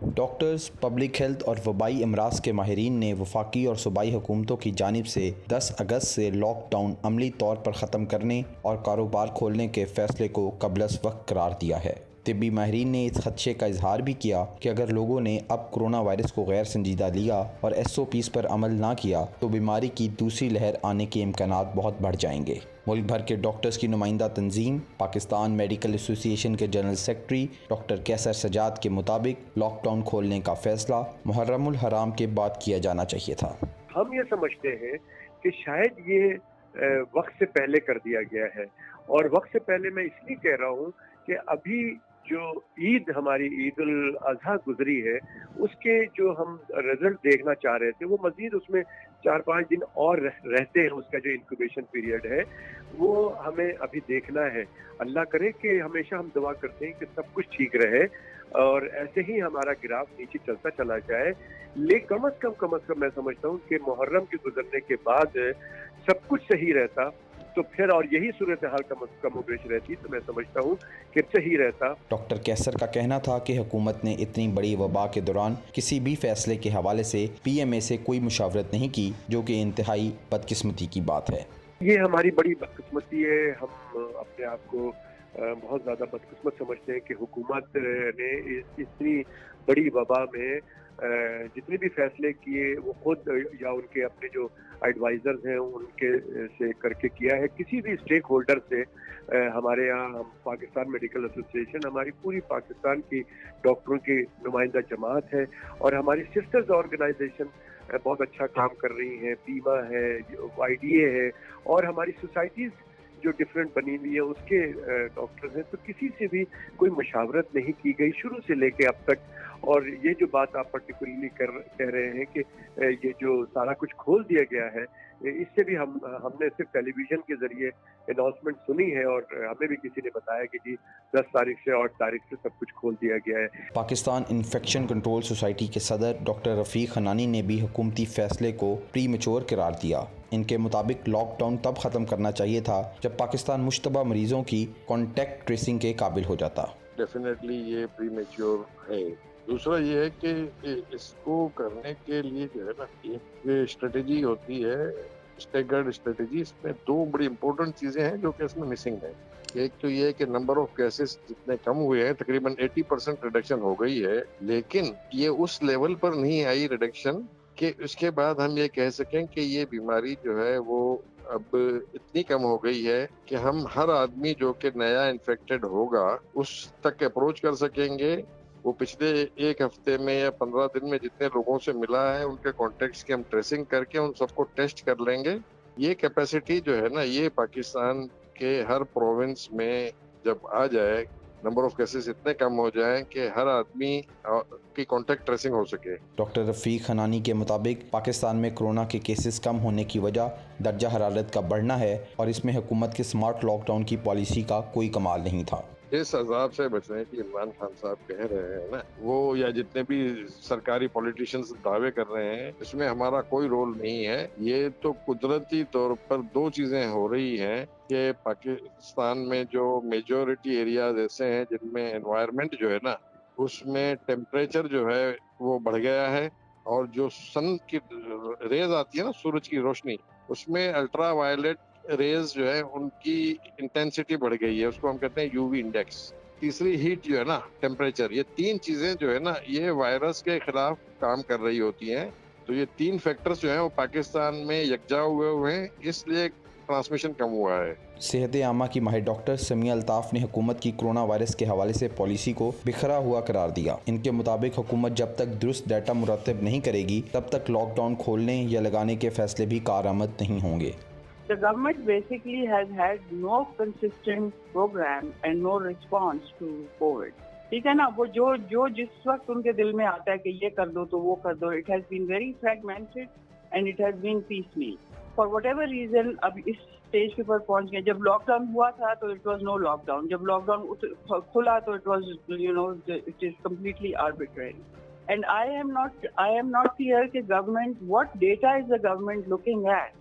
Doctors, public health اور وبائی امراض کے ماہرین نے وفاقی اور صوبائی حکومتوں کی جانب سے 10 اگست سے لاک ڈاؤن عملی طور پر ختم کرنے اور کاروبار کھولنے کے فیصلے کو قبل از وقت قرار دیا ہے۔ طبی ماہرین نے اس خدشے کا اظہار بھی کیا کہ اگر لوگوں نے اب کرونا وائرس کو غیر سنجیدہ لیا اور SOPs پر عمل نہ کیا تو بیماری کی دوسری لہر آنے کے امکانات بہت بڑھ جائیں گے۔ ملک بھر کے ڈاکٹرز کی نمائندہ تنظیم پاکستان میڈیکل ایسوسی ایشن کے جنرل سیکرٹری ڈاکٹر کیسر سجاد کے مطابق لاک ڈاؤن کھولنے کا فیصلہ محرم الحرام کے بعد کیا جانا چاہیے تھا۔ ہم یہ سمجھتے ہیں کہ شاید یہ وقت سے پہلے کر دیا گیا ہے، اور وقت سے پہلے میں اس لیے کہہ رہا ہوں کہ ابھی جو عید ہماری عید الاضحیٰ گزری ہے اس کے جو ہم رزلٹ دیکھنا چاہ رہے تھے وہ مزید اس میں 4-5 دن اور رہتے ہیں، اس کا جو انکوبیشن پیریڈ ہے وہ ہمیں ابھی دیکھنا ہے۔ اللہ کرے کہ ہمیشہ ہم دعا کرتے ہیں کہ سب کچھ ٹھیک رہے اور ایسے ہی ہمارا گراف نیچے چلتا چلا جائے، لیکن کم از کم میں سمجھتا ہوں کہ محرم کے گزرنے کے بعد سب کچھ صحیح رہتا تو پھر اور یہی صورتحال کم و بیش رہتی تو میں سمجھتا ہوں کہ صحیح رہتا۔ ڈاکٹر کیسر کا کہنا تھا کہ حکومت نے اتنی بڑی وبا کے دوران کسی بھی فیصلے کے حوالے سے PMA سے کوئی مشاورت نہیں کی، جو کہ انتہائی بدقسمتی کی بات ہے۔ یہ ہماری بڑی بدقسمتی ہے، ہم اپنے آپ کو بہت زیادہ بدقسمت سمجھتے ہیں کہ حکومت نے اتنی بڑی وبا میں جتنے بھی فیصلے کیے وہ خود یا ان کے اپنے جو ایڈوائزرز ہیں ان کے سے کر کے کیا ہے، کسی بھی اسٹیک ہولڈر سے۔ ہمارے یہاں ہم پاکستان میڈیکل ایسوسی ایشن ہماری پوری پاکستان کی ڈاکٹروں کی نمائندہ جماعت ہے، اور ہماری سسٹرز آرگنائزیشن بہت اچھا کام کر رہی ہیں، بیمہ ہے، IDA ہے، اور ہماری سوسائٹیز جو ڈفرینٹ بنی ہوئی ہے اس کے ڈاکٹرز ہیں، تو کسی سے بھی کوئی مشاورت نہیں کی گئی شروع سے لے کے اب تک۔ اور یہ جو بات آپ پرٹیکولرلی کہہ رہے ہیں کہ یہ جو سارا کچھ کھول دیا گیا ہے، اس سے بھی ہم نے صرف ٹیلی ویژن کے ذریعے اناؤنسمنٹ سنی ہے، اور ہمیں بھی کسی نے بتایا کہ جی 10 تاریخ سے 8 تاریخ سے سب کچھ کھول دیا گیا ہے۔ پاکستان انفیکشن کنٹرول سوسائٹی کے صدر ڈاکٹر رفیق حنانی نے بھی حکومتی فیصلے کو پری میچور قرار دیا۔ ان کے مطابق لاک ڈاؤن تب ختم کرنا چاہیے تھا جب پاکستان مشتبہ مریضوں کی کانٹیکٹ ٹریسنگ کے قابل ہو جاتا۔ ڈیفینیٹلی یہ پری میچور ہے۔ دوسرا یہ ہے کہ اس کو کرنے کے لیے جو ہے نا ایک اسٹریٹجی ہوتی ہے، اسٹیگرڈ اسٹریٹجی۔ اس میں 2 بڑی امپورٹنٹ چیزیں ہیں جو کہ اس میں مسنگ ہیں۔ ایک تو یہ ہے کہ نمبر آف کیسز جتنے کم ہوئے ہیں، تقریباً 80% ریڈکشن ہو گئی ہے، لیکن یہ اس لیول پر نہیں آئی ریڈکشن کہ اس کے بعد ہم یہ کہہ سکیں کہ یہ بیماری جو ہے وہ اب اتنی کم ہو گئی ہے کہ ہم ہر آدمی جو کہ نیا انفیکٹڈ ہوگا اس تک اپروچ کر سکیں گے۔ وہ پچھلے 1 ہفتے میں یا 15 دن میں جتنے لوگوں سے ملا ہے ان کے کانٹیکٹس کی ہم ٹریسنگ کر کے ان سب کو ٹیسٹ کر لیں گے۔ یہ کیپیسٹی جو ہے نا یہ پاکستان کے ہر پروونس میں جب آ جائے، نمبر آف کیسز اتنے کم ہو جائیں کہ ہر آدمی کی کانٹیکٹ ٹریسنگ ہو سکے۔ ڈاکٹر رفیق حنانی کے مطابق پاکستان میں کرونا کے کیسز کم ہونے کی وجہ درجہ حرارت کا بڑھنا ہے، اور اس میں حکومت کے سمارٹ لاک ڈاؤن کی پالیسی کا کوئی کمال نہیں تھا۔ اس عذاب سے بچنے کی عمران خان صاحب کہہ رہے ہیں نا، وہ یا جتنے بھی سرکاری پولیٹیشینز دعوے کر رہے ہیں، اس میں ہمارا کوئی رول نہیں ہے۔ یہ تو قدرتی طور پر 2 چیزیں ہو رہی ہیں کہ پاکستان میں جو میجورٹی ایریاز ایسے ہیں جن میں انوائرمنٹ جو ہے نا اس میں ٹیمپریچر جو ہے وہ بڑھ گیا ہے، اور جو سن کی ریز آتی ہے نا، سورج کی روشنی، اس میں الٹرا وائلٹ ریز جو ہے ان کی انٹینسٹی بڑھ گئی ہے، اس کو ہم کہتے ہیں UV انڈیکس۔ تیسری ہیٹ جو ہے نا، ٹیمپریچر، یہ 3 چیزیں جو ہے نا یہ وائرس کے خلاف کام کر رہی ہوتی ہیں۔ تو یہ 3 فیکٹرز جو ہیں وہ پاکستان میں یکجا ہوئے ہیں، اس لیے ٹرانسمیشن کم ہوا ہے۔ صحت عامہ کی ماہر ڈاکٹر سمیہ الطاف نے حکومت کی کرونا وائرس کے حوالے سے پالیسی کو بکھرا ہوا قرار دیا۔ ان کے مطابق حکومت جب تک درست ڈیٹا مرتب نہیں کرے گی تب تک لاک ڈاؤن کھولنے یا لگانے کے فیصلے بھی کارآمد نہیں ہوں گے۔ The government basically has had no consistent program and no response to COVID. ٹھیک ہے نا، وہ جو جس وقت ان کے دل میں آتا ہے کہ یہ کر دو تو وہ کر دو. It has been very fragmented and it has been piecemeal. For whatever reason اب اس اسٹیج پر پہنچ گئے. جب لاک ڈاؤن ہوا تھا تو it was no lockdown, جب لاک ڈاؤن کھلا تو it was it is completely arbitrary. And I am not clear کہ government what data is the government looking at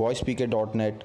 voicePK.net,